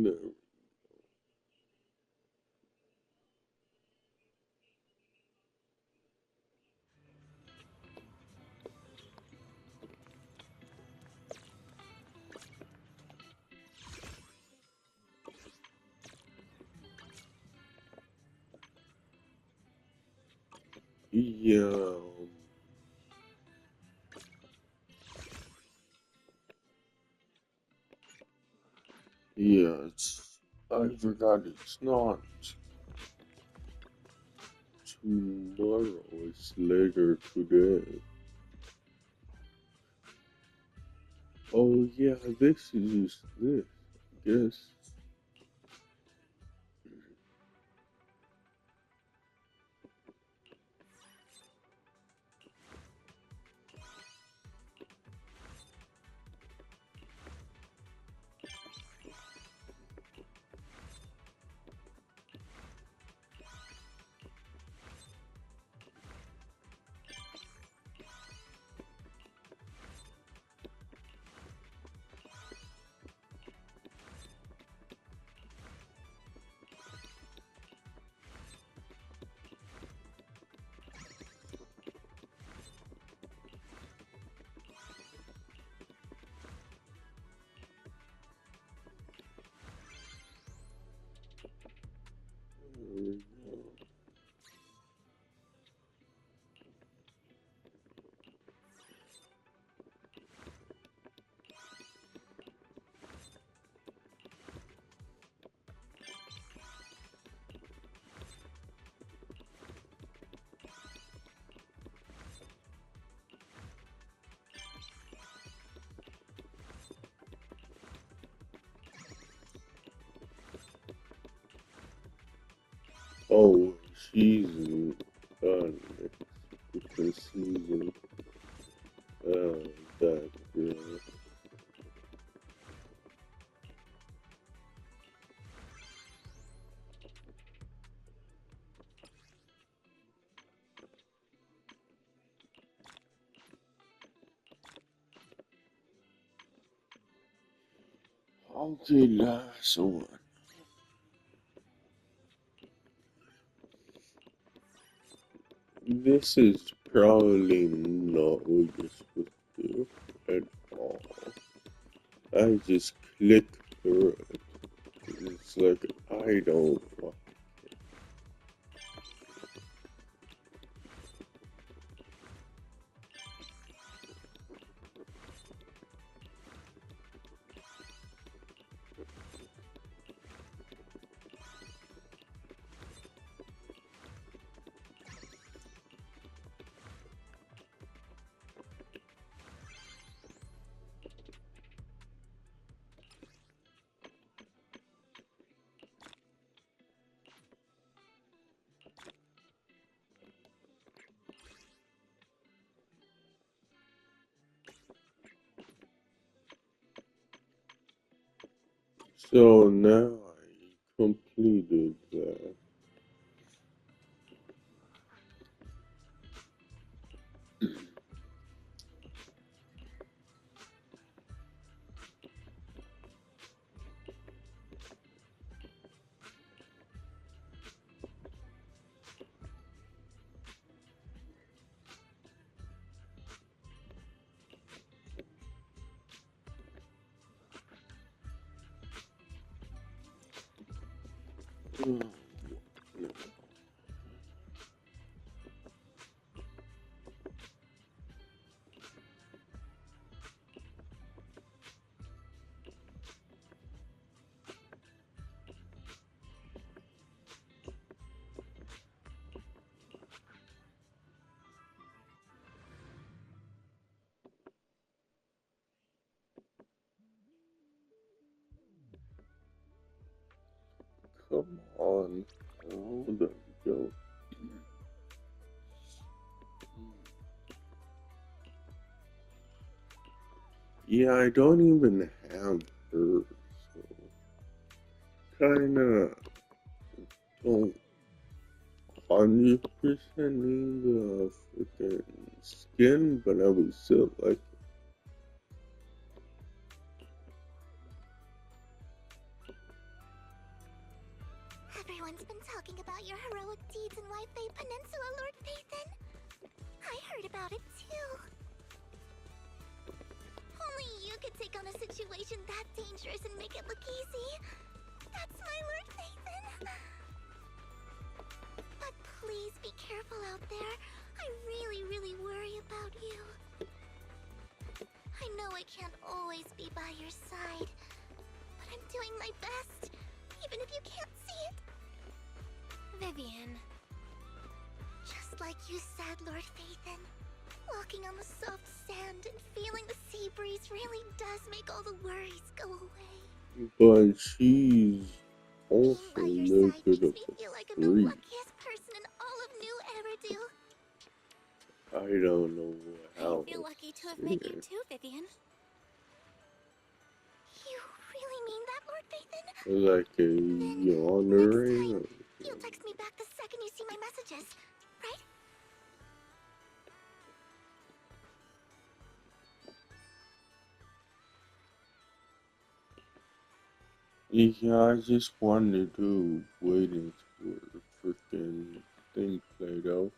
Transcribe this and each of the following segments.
No. Yeah. Yes. I forgot it's not tomorrow, it's later today. Oh yeah, this is this. Yes. Oh, season. Because season. That girl. I'll the last one. This is probably not what you're supposed to do at all. I just click through it. It's like, I don't want. So now I completed that. Come on. Oh, there we go. Yeah, I don't even have her, so kinda don't 100% need the freaking skin, but I would still like talking about your heroic deeds in White Peninsula, Lord Phaethon? I heard about it too. Only you could take on a situation that dangerous and make it look easy. That's my Lord Phaethon. But please be careful out there. I really worry about you. I know I can't always be by your side, but I'm doing my best, even if you can't see it. Vivian. Just like you said, Lord Phaethon, walking on the soft sand and feeling the sea breeze really does make all the worries go away. But she's also a Being by your little side bit makes of me a feel like I'm the freak. luckiest person in all of New Eridu. I don't know how I feel to lucky to have say met you it. too, Vivian. You really mean that, Lord Phaethon? Like a Then, next yawning. time, you'll text me back the second you see my messages, right? Yeah, I just wanted to wait until the freaking thing played out.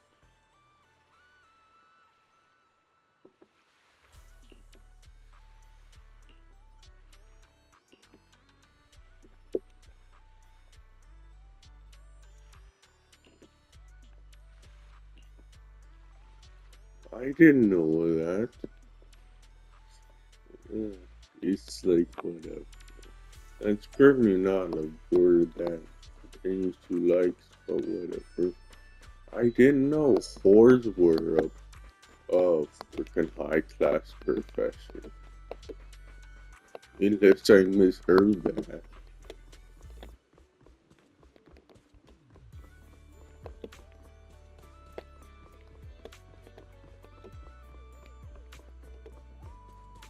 I didn't know that. Yeah, it's like whatever. That's certainly not a word that pertains to likes, but whatever. I didn't know whores were a freaking high class profession. Unless I misheard that.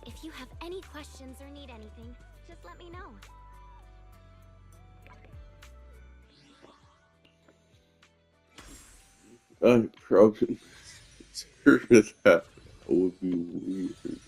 If you have any questions or need anything, just let me know. I probably heard of that. That would be weird.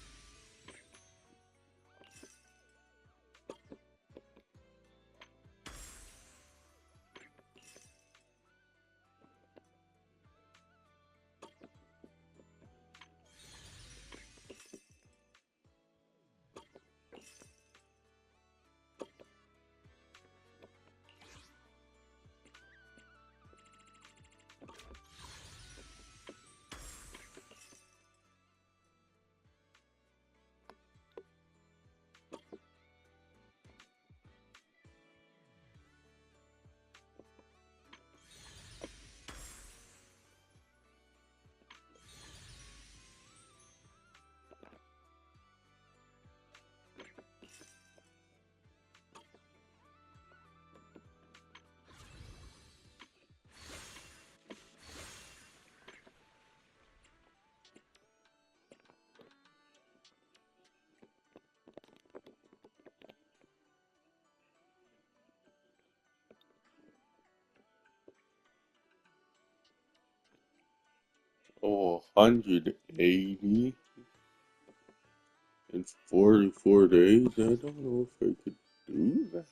Oh, 180 in 44 days? I don't know if I could do that.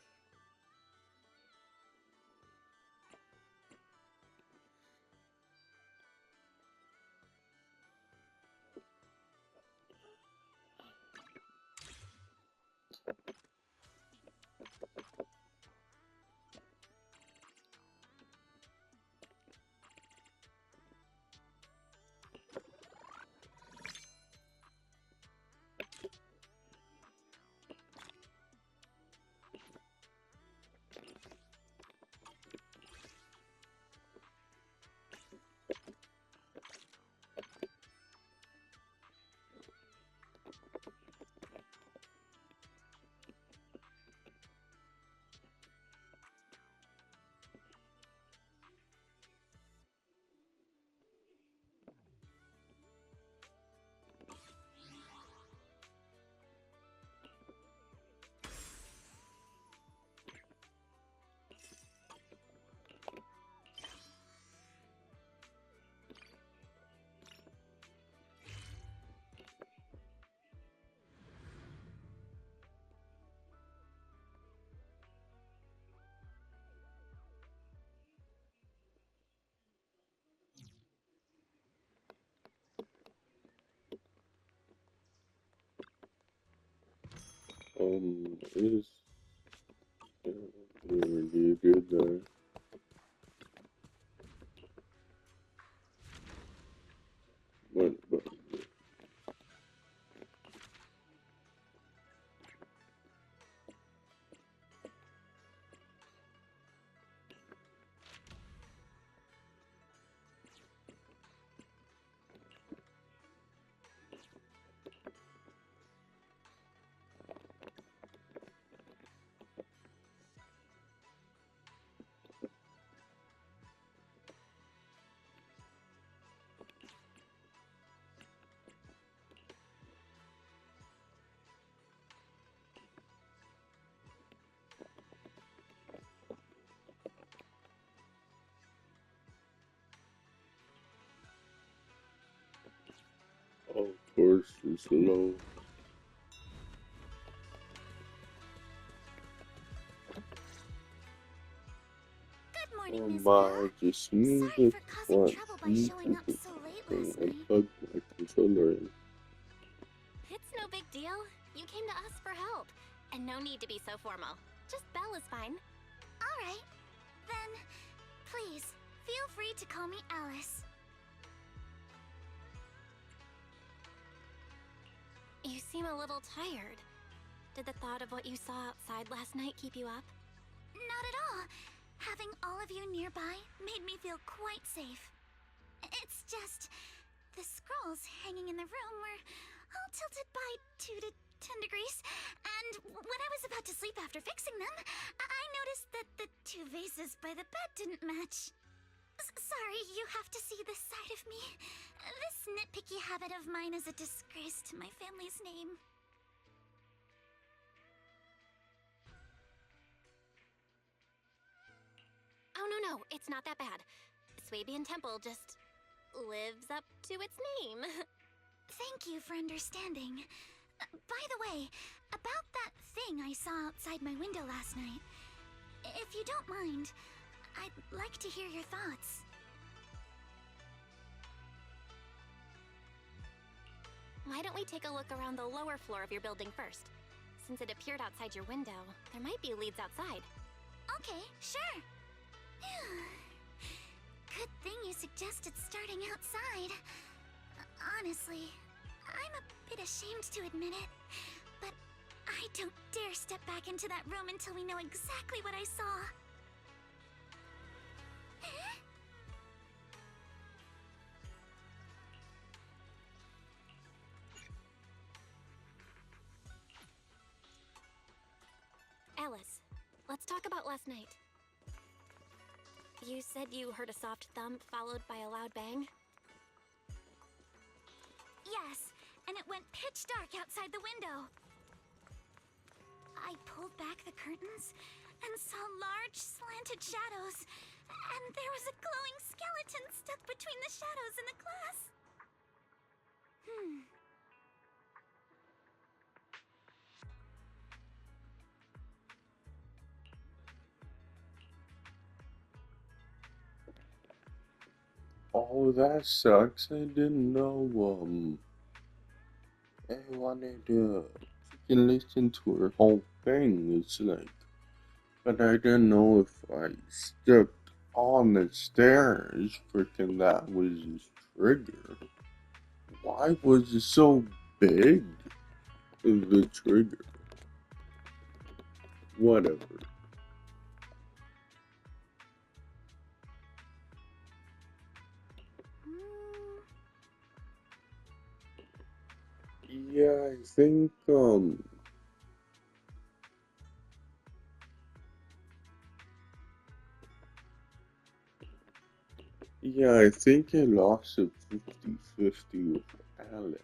Is really good there. But of course it's low. Good morning, Oh Miss my, Bell. just Sorry music for causing once. trouble by showing up so late last And night. plug my controller in. It's no big deal. You came to us for help. And no need to be so formal. Just Belle is fine. Alright. Then, please, feel free to call me Alice. You seem a little tired. Did the thought of what you saw outside last night keep you up? Not at all. Having all of you nearby made me feel quite safe. It's just, the scrolls hanging in the room were all tilted by 2 to 10 degrees, and when I was about to sleep after fixing them, I noticed that the 2 vases by the bed didn't match. Sorry, you have to see this side of me. This nitpicky habit of mine is a disgrace to my family's name. Oh no, it's not that bad. Swabian Temple just lives up to its name. Thank you for understanding. By the way, about that thing I saw outside my window last night, if you don't mind, I'd like to hear your thoughts. Why don't we take a look around the lower floor of your building first? Since it appeared outside your window, there might be leads outside. Okay, sure. Good thing you suggested starting outside. Honestly, I'm a bit ashamed to admit it, but I don't dare step back into that room until we know exactly what I saw. Alice, let's talk about last night. You said you heard a soft thump followed by a loud bang? Yes, and it went pitch dark outside the window. I pulled back the curtains and saw large slanted shadows, and there was a glowing skeleton stuck between the shadows and the glass. Oh, that sucks. I didn't know, I wanted to freaking listen to her whole thing. It's like, but I didn't know if I stepped on the stairs. Freaking, that was his trigger. Why was it so big? The trigger. Whatever. Yeah, I think, yeah, I think I lost a 50-50 with Alice.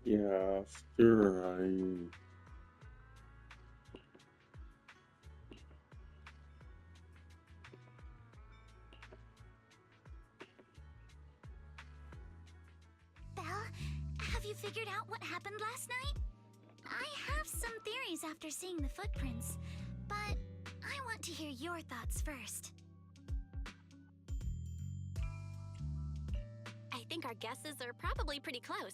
Yeah, after I Belle, have you figured out what happened last night? I have some theories after seeing the footprints, but I want to hear your thoughts first. I think our guesses are probably pretty close.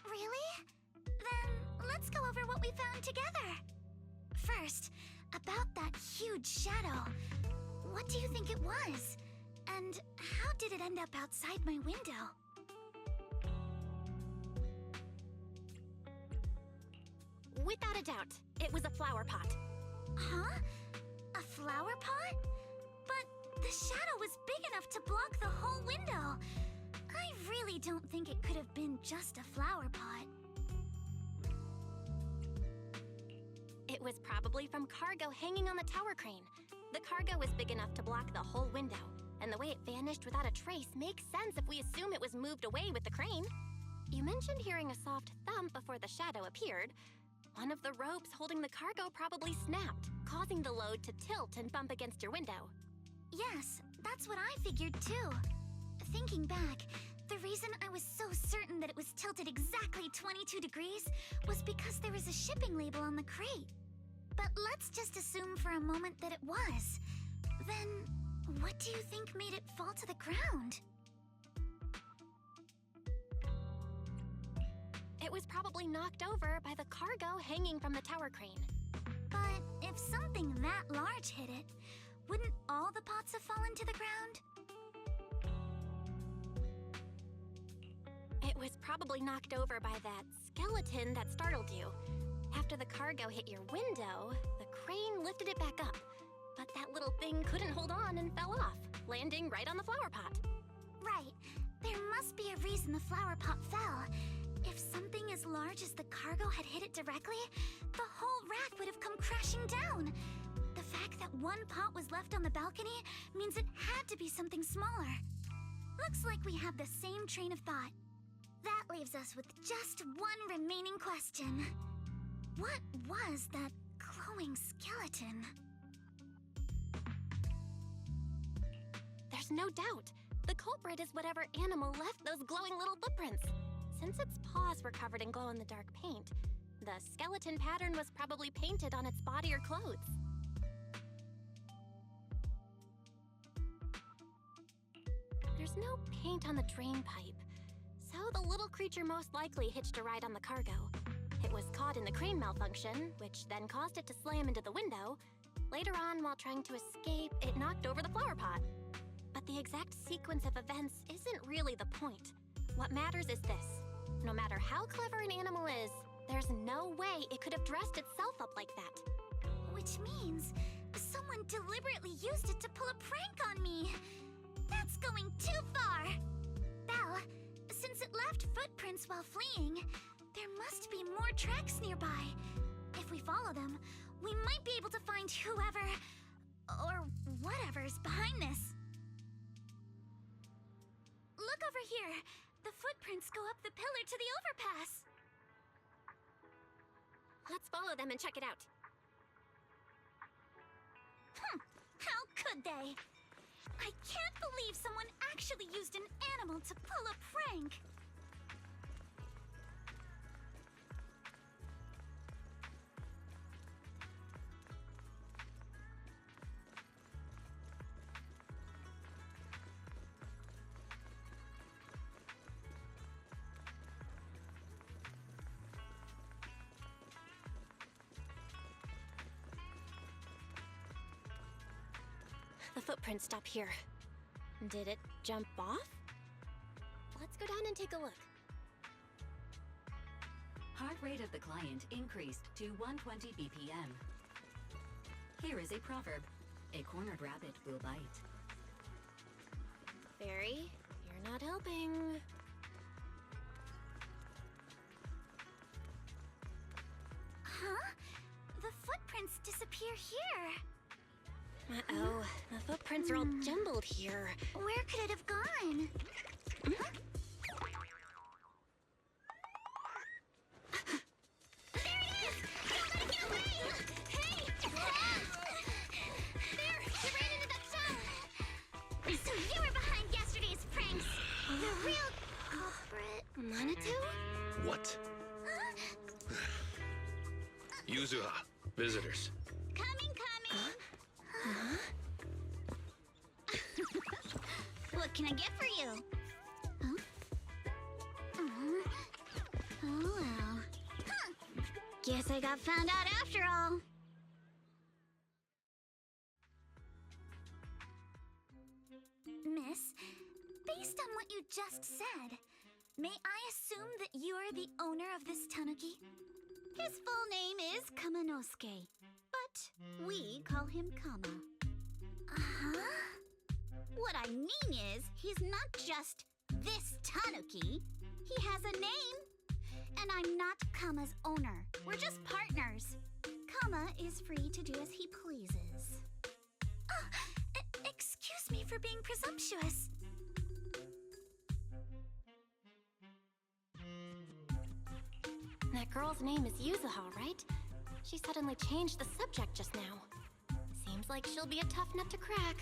Really? Then let's go over what we found together. First, about that huge shadow. What do you think it was? And how did it end up outside my window? Without a doubt, it was a flower pot. Huh? A flower pot? But the shadow was big enough to block the whole window. I really don't think it could have been just a flower pot. It was probably from cargo hanging on the tower crane. The cargo was big enough to block the whole window, and the way it vanished without a trace makes sense if we assume it was moved away with the crane. You mentioned hearing a soft thump before the shadow appeared. One of the ropes holding the cargo probably snapped, causing the load to tilt and bump against your window. Yes, that's what I figured too. Thinking back, the reason I was so certain that it was tilted exactly 22 degrees was because there was a shipping label on the crate. But let's just assume for a moment that it was. Then, what do you think made it fall to the ground? It was probably knocked over by the cargo hanging from the tower crane. But if something that large hit it, wouldn't all the pots have fallen to the ground? It was probably knocked over by that skeleton that startled you. After the cargo hit your window, the crane lifted it back up. But that little thing couldn't hold on and fell off, landing right on the flower pot. Right. There must be a reason the flower pot fell. If something as large as the cargo had hit it directly, the whole rack would have come crashing down. The fact that one pot was left on the balcony means it had to be something smaller. Looks like we have the same train of thought. That leaves us with just one remaining question. What was that glowing skeleton? There's no doubt. The culprit is whatever animal left those glowing little footprints. Since its paws were covered in glow-in-the-dark paint, the skeleton pattern was probably painted on its body or clothes. There's no paint on the drain pipe, so the little creature most likely hitched a ride on the cargo. It was caught in the crane malfunction, which then caused it to slam into the window. Later on, while trying to escape, it knocked over the flower pot. But the exact sequence of events isn't really the point. What matters is this. No matter how clever an animal is, there's no way it could have dressed itself up like that. Which means someone deliberately used it to pull a prank on me. That's going too far. Belle, since it left footprints while fleeing, there must be more tracks nearby. If we follow them, we might be able to find whoever or whatever's behind this. Look over here. The footprints go up the pillar to the overpass. Let's follow them and check it out. How could they? I can't believe someone actually used an animal to pull a prank. The footprints stop here. Did it jump off? Let's go down and take a look. Heart rate of the client increased to 120 BPM. Here is a proverb. A cornered rabbit will bite. Fairy, you're not helping. Huh? The footprints disappear here. Uh-oh, the footprints are all jumbled here. Where could it have gone? Huh? Yuzuha, visitors. Coming. What can I get for you? Huh? Oh well. Huh. Guess I got found out after all. Miss, based on what you just said, may I assume that you are the owner of this tanuki? His full name is Kamanosuke, but we call him Kama. Uh-huh. What I mean is, he's not just this tanuki. He has a name. And I'm not Kama's owner. We're just partners. Kama is free to do as he pleases. Excuse me for being presumptuous. That girl's name is Yuzuha, right? She suddenly changed the subject just now. Seems like she'll be a tough nut to crack.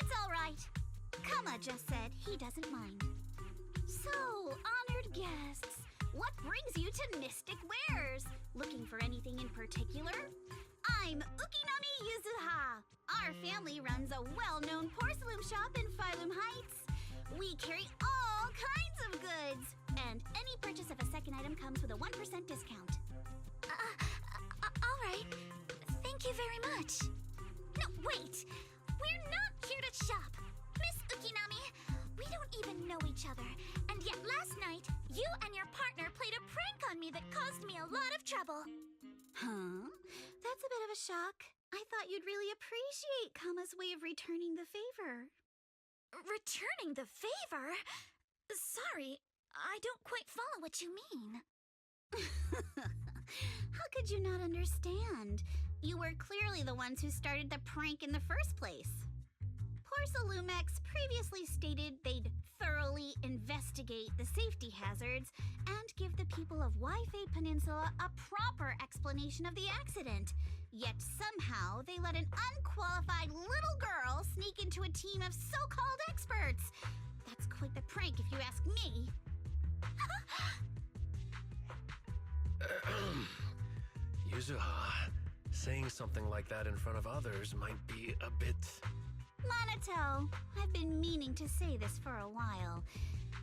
It's all right. Kama just said he doesn't mind. So, honored guests, what brings you to Mystic Wares? Looking for anything in particular? I'm Ukinami Yuzuha. Our family runs a well-known porcelain shop in Phylum Heights. We carry all kinds of goods, and any purchase of a second item comes with a 1% discount. All right. Thank you very much. No, wait! We're not here to shop! Miss Ukinami, we don't even know each other, and yet last night, you and your partner played a prank on me that caused me a lot of trouble. Huh? That's a bit of a shock. I thought you'd really appreciate Kama's way of returning the favor. Returning the favor? Sorry, I don't quite follow what you mean. How could you not understand? You were clearly the ones who started the prank in the first place. Porcelumex previously stated they'd thoroughly investigate the safety hazards and give the people of Waifei Peninsula a proper explanation of the accident. Yet somehow they let an unqualified little girl sneak into a team of so-called experts. That's quite the prank if you ask me. Yuzuha, saying something like that in front of others might be a bit... Monato, I've been meaning to say this for a while.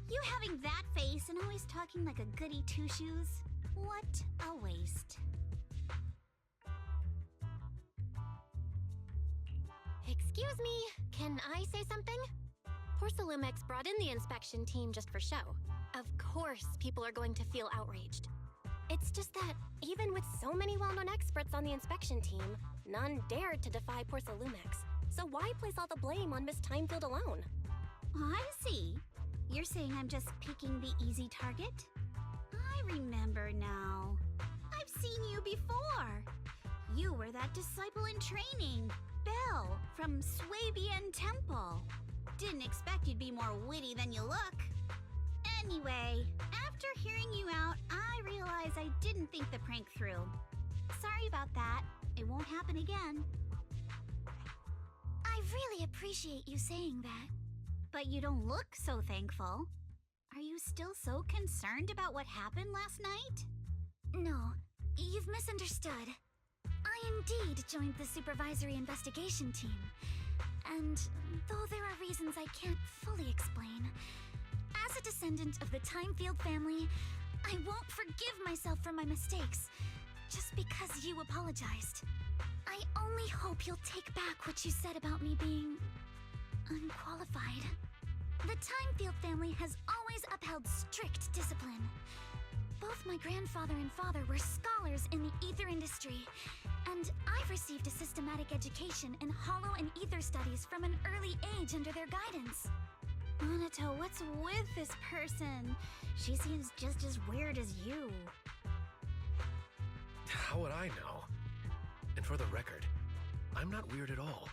You having that face and always talking like a goody two-shoes? What a waste. Excuse me, can I say something? Porcelumex brought in the inspection team just for show. Of course, people are going to feel outraged. It's just that, even with so many well-known experts on the inspection team, none dared to defy Porcelumex. So why place all the blame on Miss Timefield alone? I see. You're saying I'm just picking the easy target? I remember now. I've seen you before. You were that disciple in training, Belle, from Swabian Temple. Didn't expect you'd be more witty than you look. Anyway, after hearing you out, I realized I didn't think the prank through. Sorry about that. It won't happen again. I really appreciate you saying that. But you don't look so thankful. Are you still so concerned about what happened last night? No, you've misunderstood. I indeed joined the supervisory investigation team. And though there are reasons I can't fully explain, as a descendant of the Timefield family, I won't forgive myself for my mistakes just because you apologized. I only hope you'll take back what you said about me being unqualified. The Timefield family has always upheld strict discipline. Both my grandfather and father were scholars in the ether industry, and I've received a systematic education in hollow and ether studies from an early age under their guidance. Monato, what's with this person? She seems just as weird as you. How would I know? And for the record, I'm not weird at all.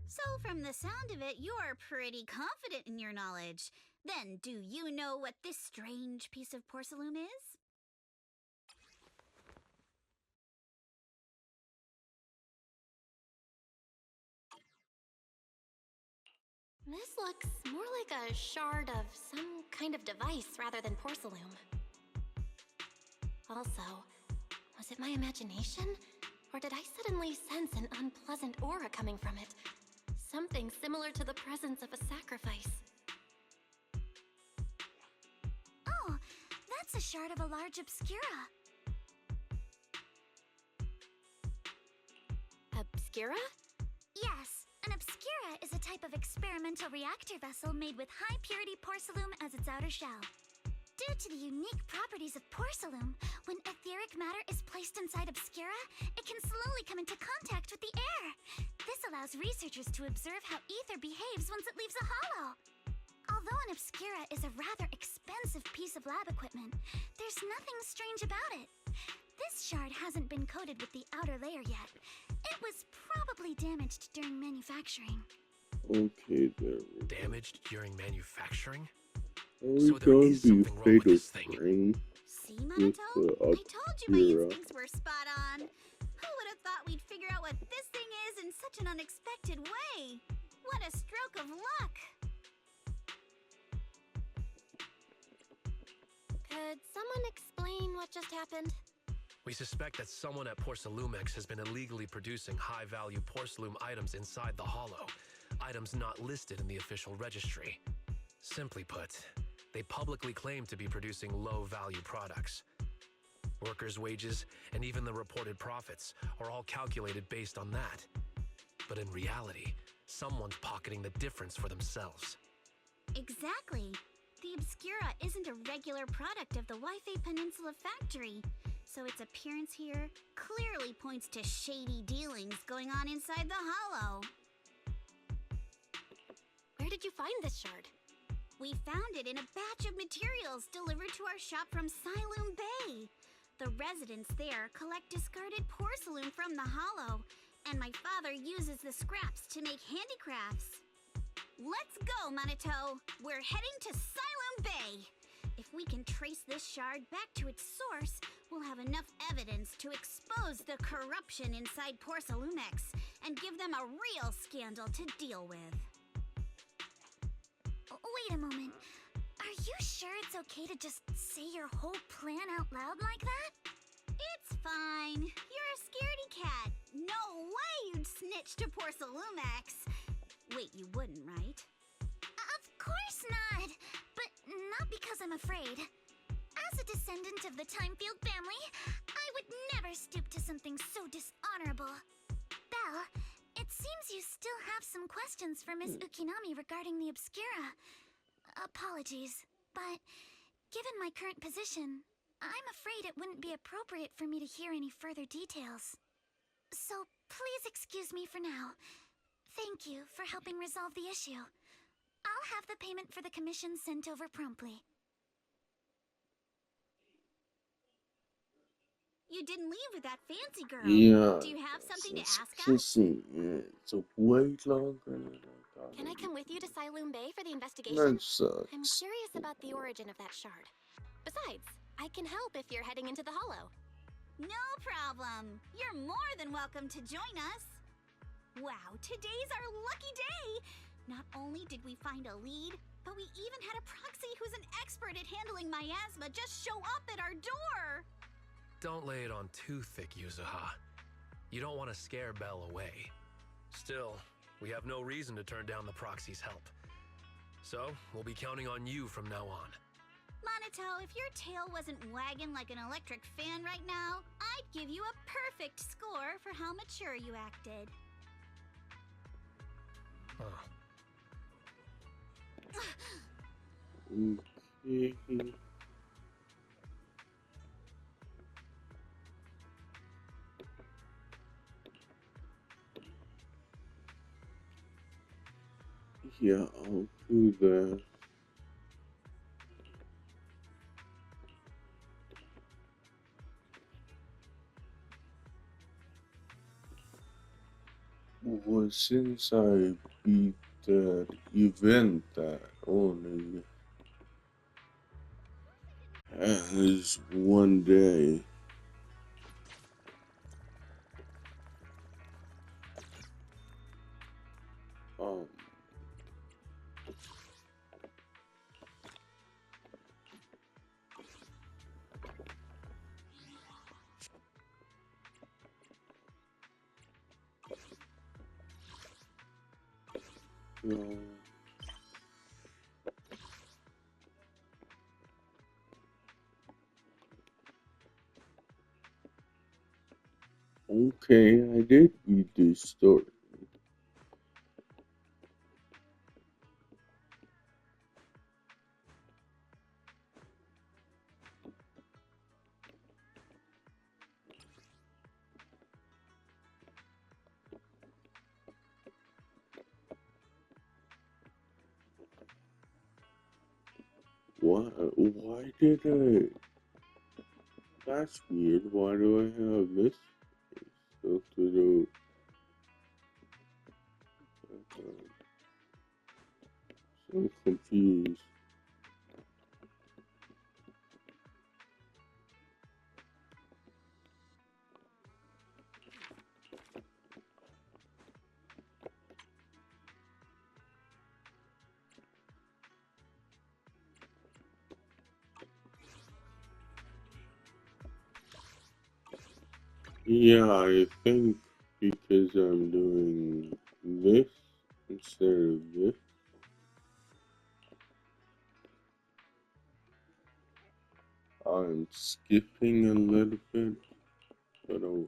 So from the sound of it, you're pretty confident in your knowledge. Then, do you know what this strange piece of porcelain is? This looks more like a shard of some kind of device rather than porcelain. Also, it my imagination? Or did I suddenly sense an unpleasant aura coming from it? Something similar to the presence of a sacrifice. Oh, that's a shard of a large obscura. Obscura? Yes, an obscura is a type of experimental reactor vessel made with high-purity porcelain as its outer shell. Due to the unique properties of porcelain, when etheric matter is placed inside obscura, it can slowly come into contact with the air. This allows researchers to observe how ether behaves once it leaves a hollow. Although an obscura is a rather expensive piece of lab equipment, there's nothing strange about it. This shard hasn't been coated with the outer layer yet. It was probably damaged during manufacturing. Okay, there we go. Damaged during manufacturing? Are we So there going is to be something wrong with fatal this thing. frame See, with Monato? the I told you my obscura? instincts were spot on. Who would have thought we'd figure out what this thing is in such an unexpected way? What a stroke of luck! Could someone explain what just happened? We suspect that someone at Porcelumex has been illegally producing high-value porcelain items inside the hollow, items not listed in the official registry. Simply put, they publicly claim to be producing low-value products. Workers' wages and even the reported profits are all calculated based on that. But in reality, someone's pocketing the difference for themselves. Exactly. The Obscura isn't a regular product of the Wi-Fi Peninsula factory, so its appearance here clearly points to shady dealings going on inside the hollow. Where did you find this shard? We found it in a batch of materials delivered to our shop from Siloon Bay. The residents there collect discarded porcelain from the hollow, and my father uses the scraps to make handicrafts. Let's go, Monato! We're heading to Siloon Bay! If we can trace this shard back to its source, we'll have enough evidence to expose the corruption inside Porcelumex and give them a real scandal to deal with. Wait a moment. Are you sure it's okay to just say your whole plan out loud like that? It's fine. You're a scaredy cat. No way you'd snitch to Porcelumex. Wait, you wouldn't, right? Of course not. But not because I'm afraid. As a descendant of the Timefield family, I would never stoop to something so dishonorable. Belle, it seems you still have some questions for Miss Ukinami regarding the Obscura. Apologies, but given my current position, I'm afraid it wouldn't be appropriate for me to hear any further details. So please excuse me for now. Thank you for helping resolve the issue. I'll have the payment for the commission sent over promptly. You didn't leave with that fancy girl. Yeah. Do you have something to ask us? Kissing. It's a way longer than I thought. Can I come with you to Siloon Bay for the investigation? That sucks. I'm curious about the origin of that shard. Besides, I can help if you're heading into the hollow. No problem. You're more than welcome to join us. Wow, today's our lucky day. Not only did we find a lead, but we even had a proxy who's an expert at handling miasma just show up at our door. Don't lay it on too thick, Yuzuha. You don't want to scare Belle away. Still, we have no reason to turn down the proxy's help. So, we'll be counting on you from now on. Monato, if your tail wasn't wagging like an electric fan right now, I'd give you a perfect score for how mature you acted. Huh. Okay. Yeah, I'll do that. Well, since I beat that event that only has one day, um, No. Okay, I did read this story. Why did I? That's weird. Why do I have this? Filtered out. So confused. Yeah, I think because I'm doing this instead of this, I'm skipping a little bit, but oh,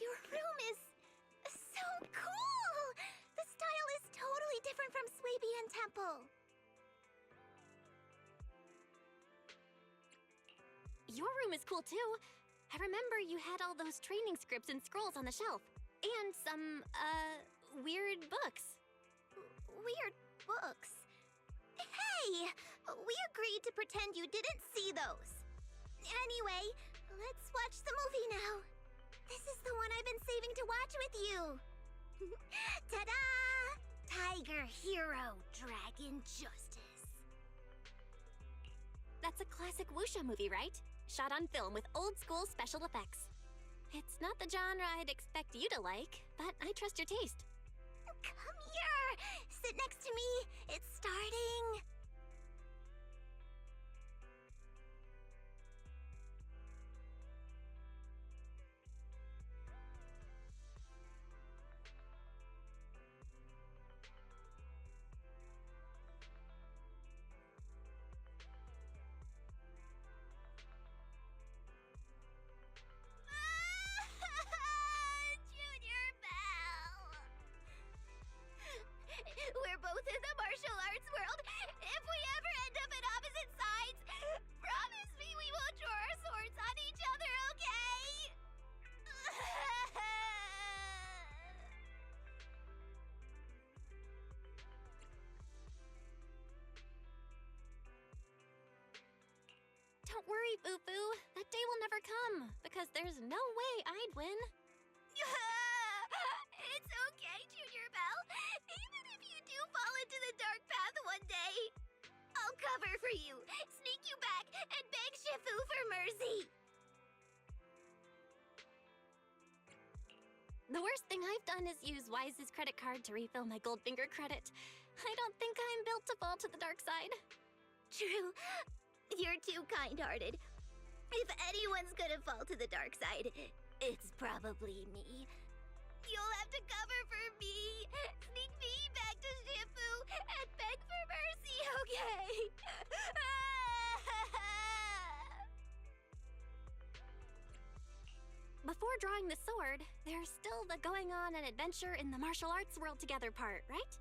Your room is so cool! The style is totally different from Swabian Temple. Your room is cool too. I remember you had all those training scripts and scrolls on the shelf. And some, weird books. Weird books. Hey! We agreed to pretend you didn't see those. Anyway, let's watch the movie now. This is the one I've been saving to watch with you. Ta-da! Tiger Hero Dragon Justice. That's a classic wuxia movie, right? Shot on film with old-school special effects. It's not the genre I'd expect you to like, but I trust your taste. Come here! Sit next to me. It's starting. Junior Bell! We're both in the martial arts world. If we ever end up at opposite sides, promise me we won't draw our swords on each other, okay? Don't worry, Boo-Boo. That day will never come, because there's no way I'd win. It's okay, Junior Bell. Even if you do fall into the dark path one day, I'll cover for you, sneak you back, and beg Shifu for mercy. The worst thing I've done is use Wise's credit card to refill my Goldfinger credit. I don't think I'm built to fall to the dark side. True. You're too kind-hearted. If anyone's gonna fall to the dark side, it's probably me. You'll have to cover for me, sneak me back to Shifu, and beg for mercy, okay? Before drawing the sword, there's still the going on an adventure in the martial arts world together part, right?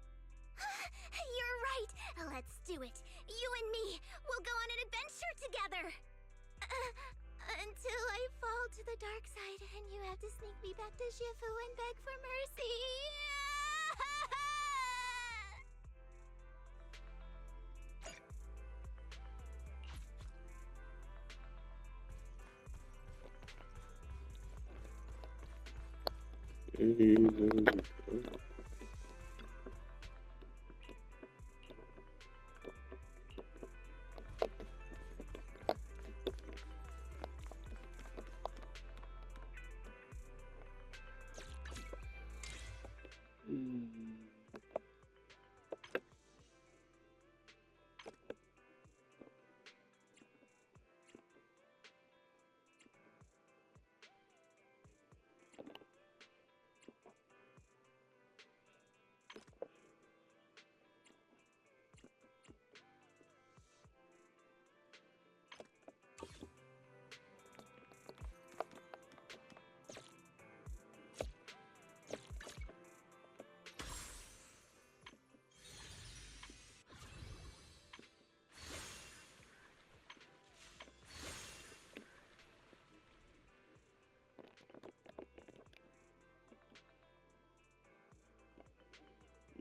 You're right. Let's do it. You and me, we'll go on an adventure together. Until I fall to the dark side and you have to sneak me back to Shifu and beg for mercy. hey, there we go.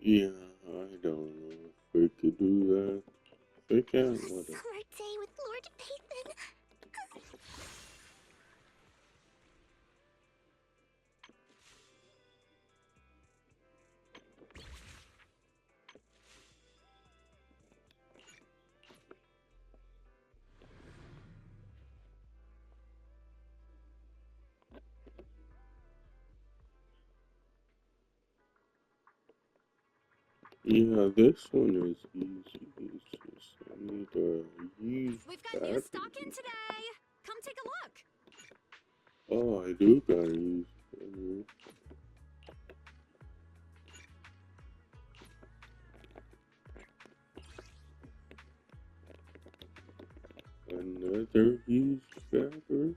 Yeah, I don't know if we could do that. We can, whatever. Summer day with Lord Pathan. Yeah, this one is easy. It's just I need to use We've got new batteries. stock in today. Come take a look. Oh, I do gotta use batteries. Another used battery.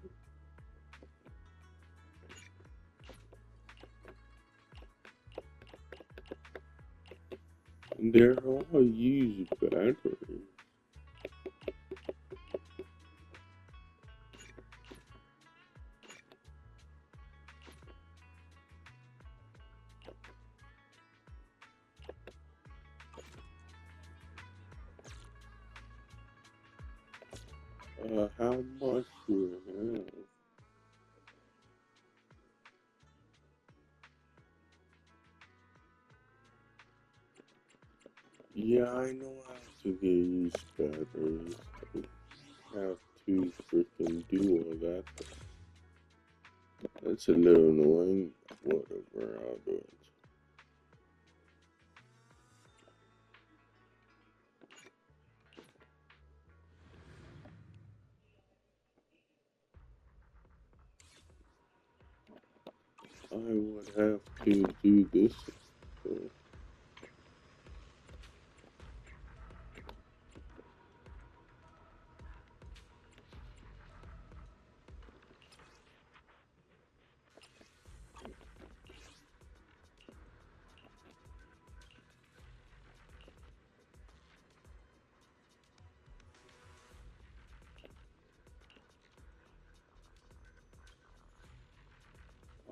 And they're all used batteries. How much do I have? Yeah, I know how to get used batteries. I have to freaking do all that. That's a little annoying. Whatever, I'll do it. I would have to do this. So.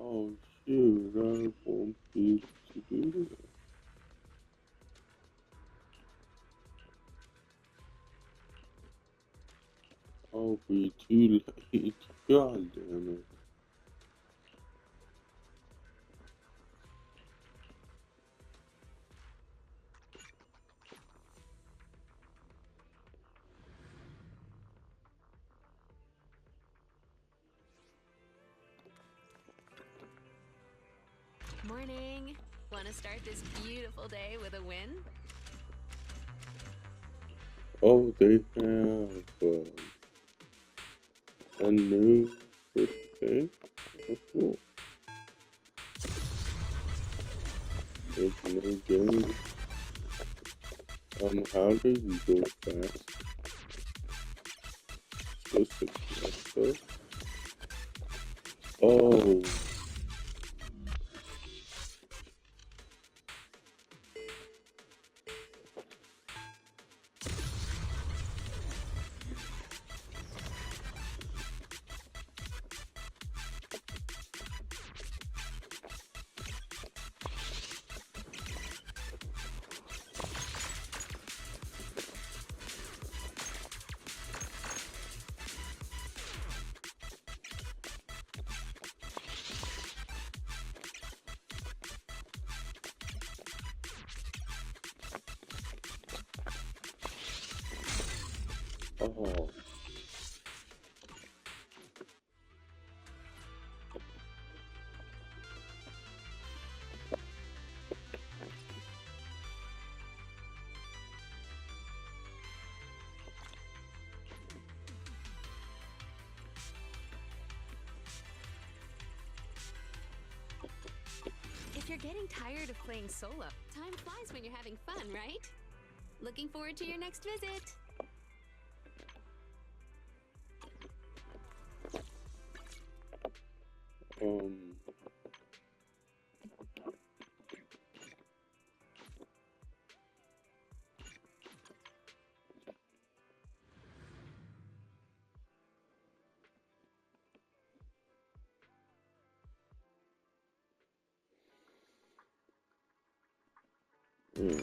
Oh shoot, I won't be able to do that. I'll be too late. God damn it. Morning. Want to start this beautiful day with a win? Oh, they have a new thing. Oh, cool. There's no game. How do you go fast? Supposed to be like that. Oh. Oh. If you're getting tired of playing solo, time flies when you're having fun, right? Looking forward to your next visit. Um. Hmm.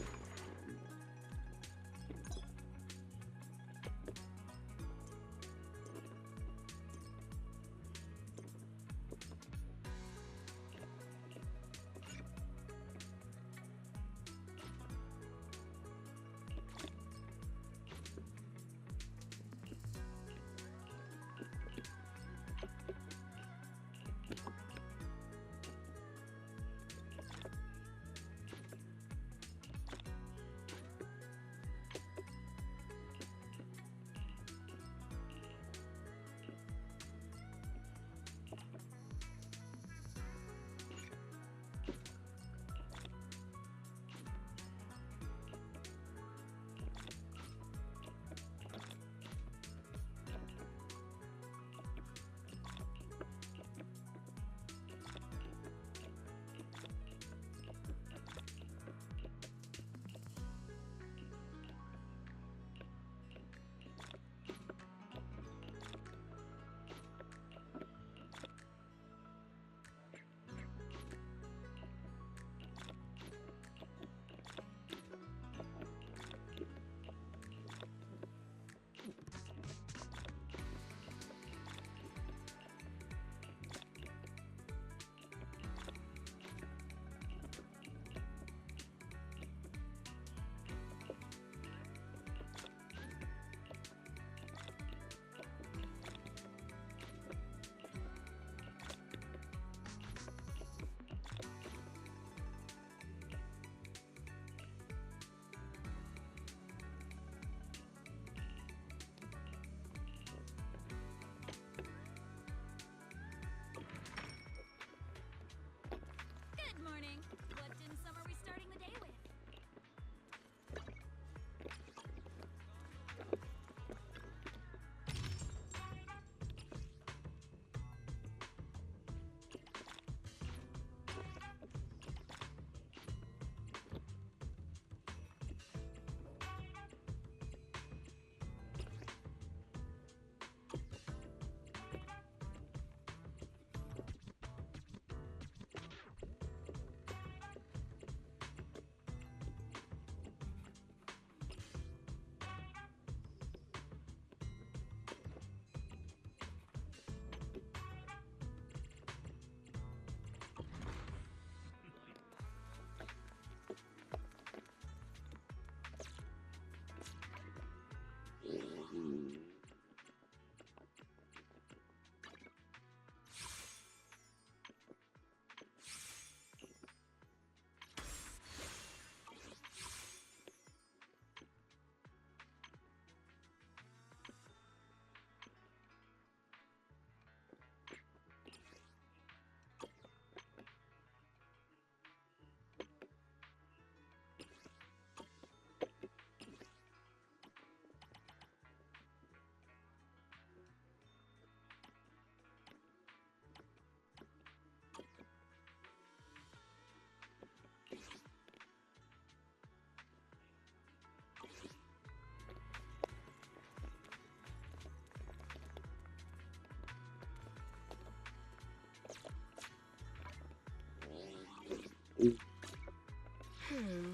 Good morning. What dim sum are we starting the day with?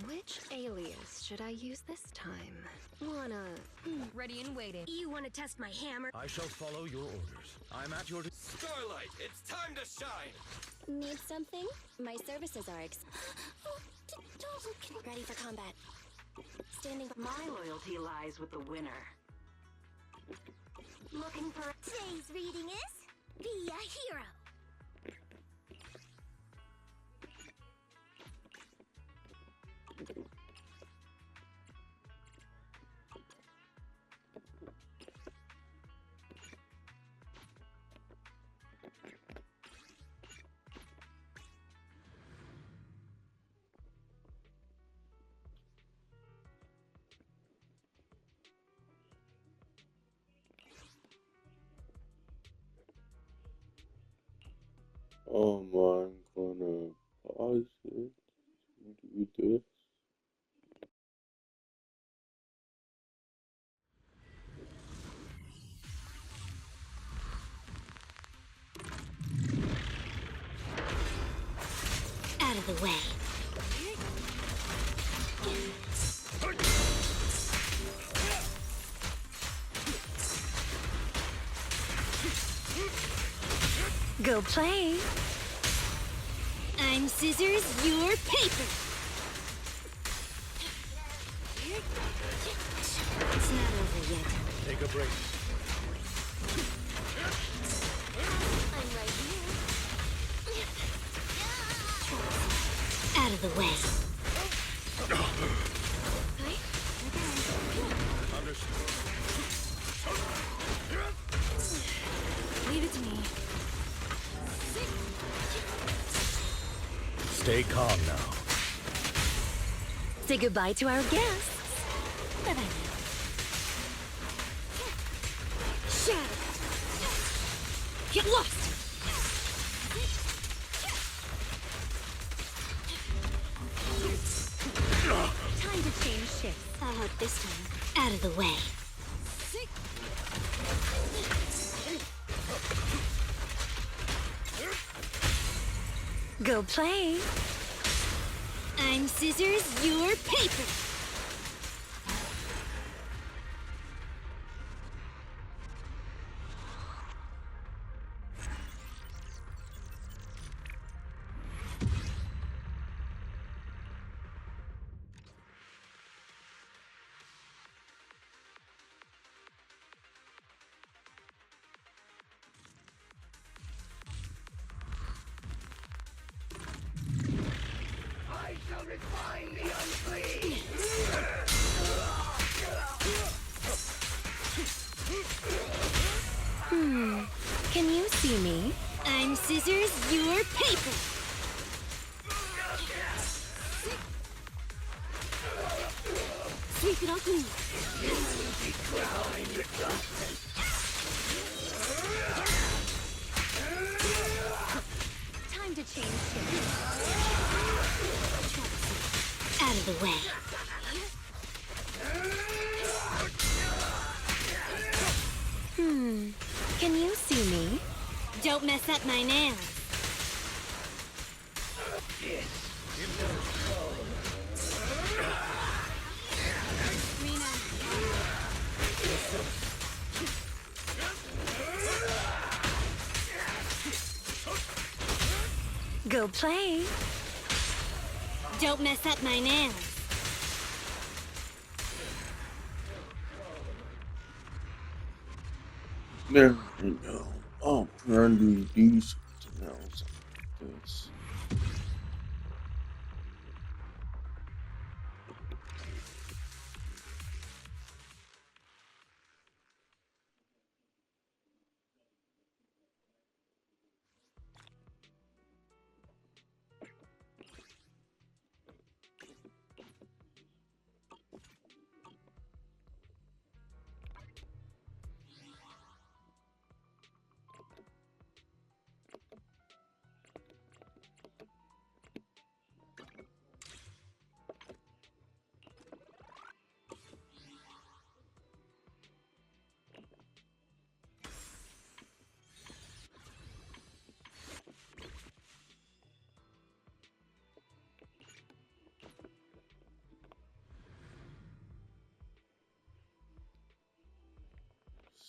Which alias should I use this time? Wanna... Ready and waiting. You wanna test my hammer? I shall follow your orders. I'm at your... Starlight, it's time to shine! Need something? My services are ready for combat. Standing by. My loyalty lies with the winner. Looking for... Today's reading is Be a Hero. I'm gonna pause it and do this. Out of the way. Go play. I'm scissors, you're paper. It's not over yet. Take a break. I'm right here. Out of the way. Understood. Leave it to me. Stay calm now. Say goodbye to our guests. Bye-bye now. Shadow. Get lost. Time to change shifts. I'll help this time. Out of the way. Go play. I'm scissors, you're paper. Can you see me? I'm scissors, you're paper. Sweep it all clean. Time to change shifts. Out of the way. Can you see me? Don't mess up my nails. Go play. Don't mess up my nails. There we go. I'll try to do these sounds like this.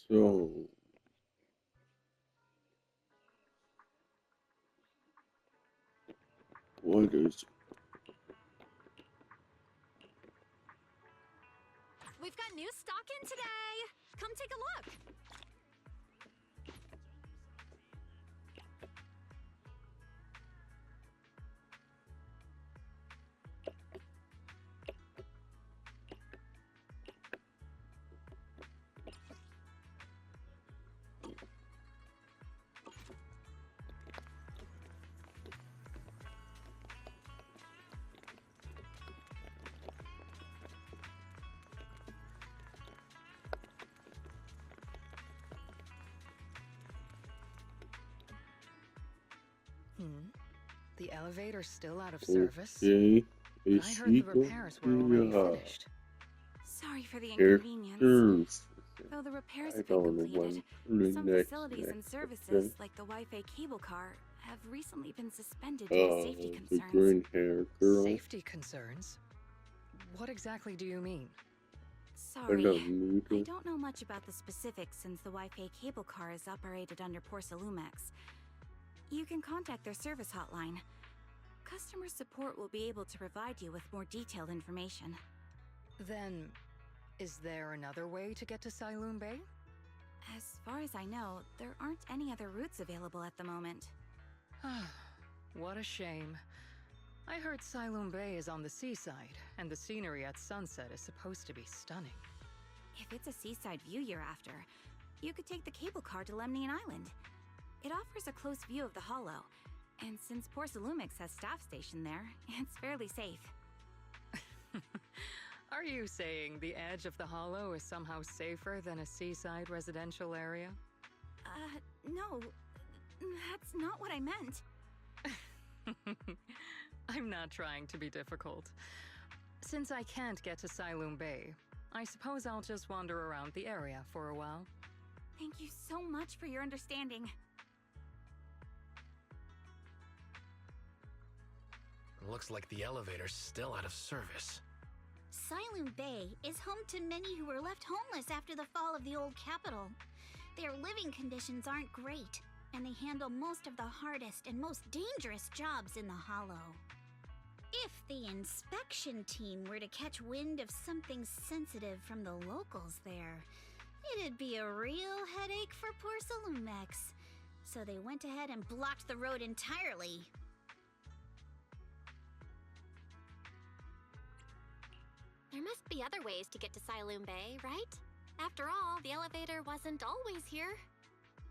So, what is We've got new stock in today. Come take a look. The elevator's still out of service. okay? I heard the repairs were already finished. Sorry for the inconvenience. Characters. Though the repairs I have been don't know completed, when some next, facilities and okay. services, like the Wi-Fi cable car, have recently been suspended due to safety The concerns. green hair girl. Safety concerns? What exactly do you mean? Sorry, Hello, I Noodle. don't know much about the specifics since the Wi-Fi cable car is operated under Porcelumex. you can contact their service hotline. Customer support will be able to provide you with more detailed information. Then, is there another way to get to Siloon Bay? As far as I know, there aren't any other routes available at the moment. What a shame. I heard Siloon Bay is on the seaside, and the scenery at sunset is supposed to be stunning. If it's a seaside view you're after, you could take the cable car to Lemnian Island. It offers a close view of the Hollow, and since Porcelumix has staff stationed there, it's fairly safe. Are you saying the edge of the Hollow is somehow safer than a seaside residential area? No. That's not what I meant. I'm not trying to be difficult. Since I can't get to Siloon Bay, I suppose I'll just wander around the area for a while. Thank you so much for your understanding. Looks like the elevator's still out of service. Siloon Bay is home to many who were left homeless after the fall of the old capital. Their living conditions aren't great, and they handle most of the hardest and most dangerous jobs in the Hollow. If the inspection team were to catch wind of something sensitive from the locals there, it'd be a real headache for Porcelumix. So they went ahead and blocked the road entirely. There must be other ways to get to Siloon Bay, right? After all, the elevator wasn't always here.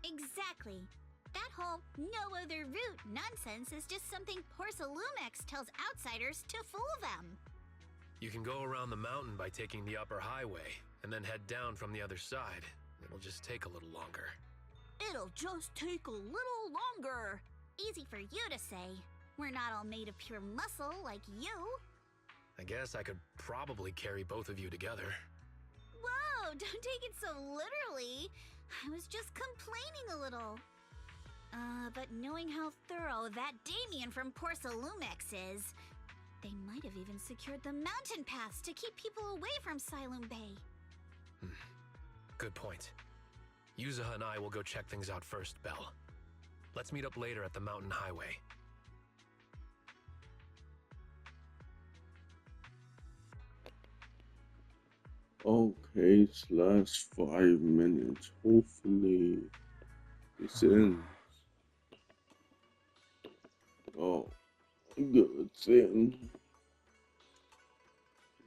Exactly. That whole no other route nonsense is just something Porcelumix tells outsiders to fool them. You can go around the mountain by taking the upper highway, and then head down from the other side. It'll just take a little longer. It'll just take a little longer. Easy for you to say. We're not all made of pure muscle like you. I guess I could probably carry both of you together. Whoa, don't take it so literally. I was just complaining a little. But knowing how thorough that Damien from Porcelumix is, they might have even secured the mountain paths to keep people away from Siloon Bay. Good point. Yuzuha and I will go check things out first, Belle. Let's meet up later at the mountain highway. Okay, it's last 5 minutes. Hopefully, this ends. Oh, good. It's in.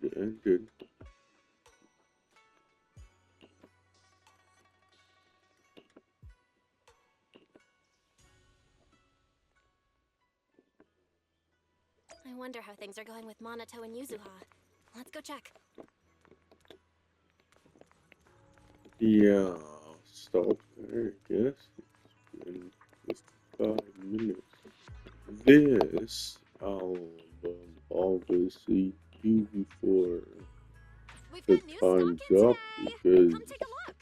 It ended. I wonder how things are going with Monato and Yuzuha. Let's go check. Yeah, I'll stop there, I guess. It's been just 5 minutes. This, I'll obviously do before We've the got new time's stock in up today. because, Come take a look.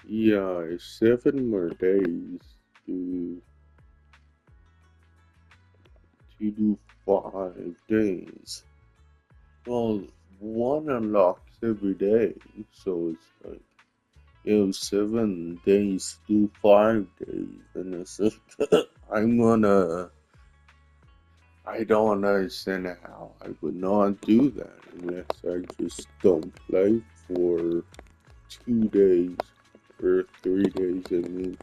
yeah, it's 7 more days to do 5 days. Well, one unlocks every day, so it's like, 7 days to 5 days, and it's like, I don't understand how I would not do that unless I just don't play for 2 days or 3 days. I mean,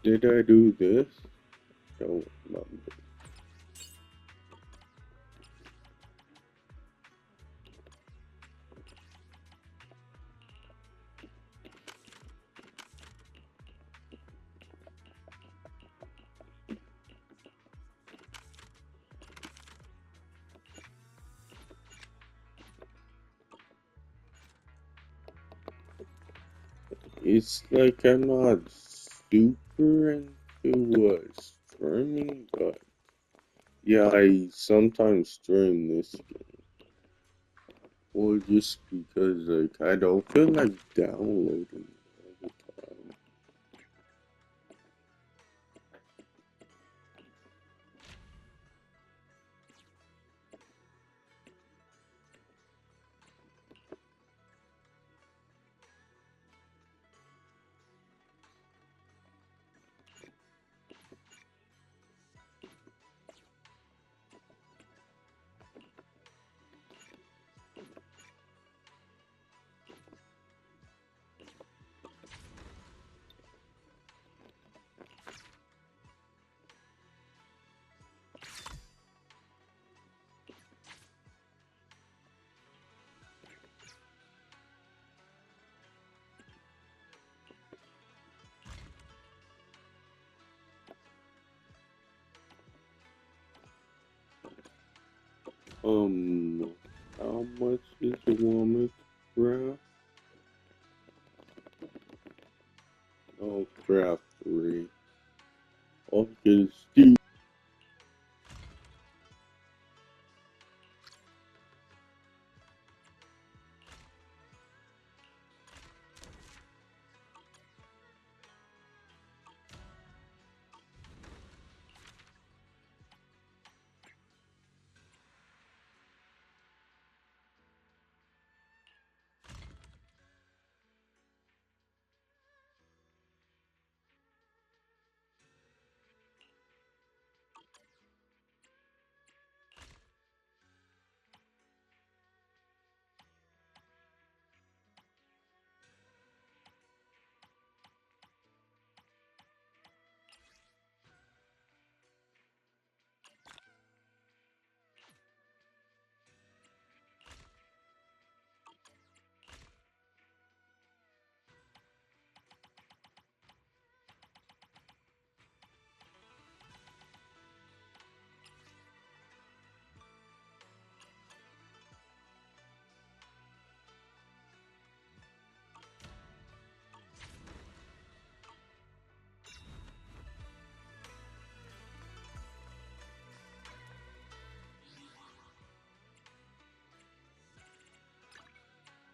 did I do this? Don't remember. It's like I'm not super into streaming, but yeah, I sometimes stream this game. Or just because like I don't feel like downloading all the time. How much is a woman's draft? I'll draft 3. I'll get a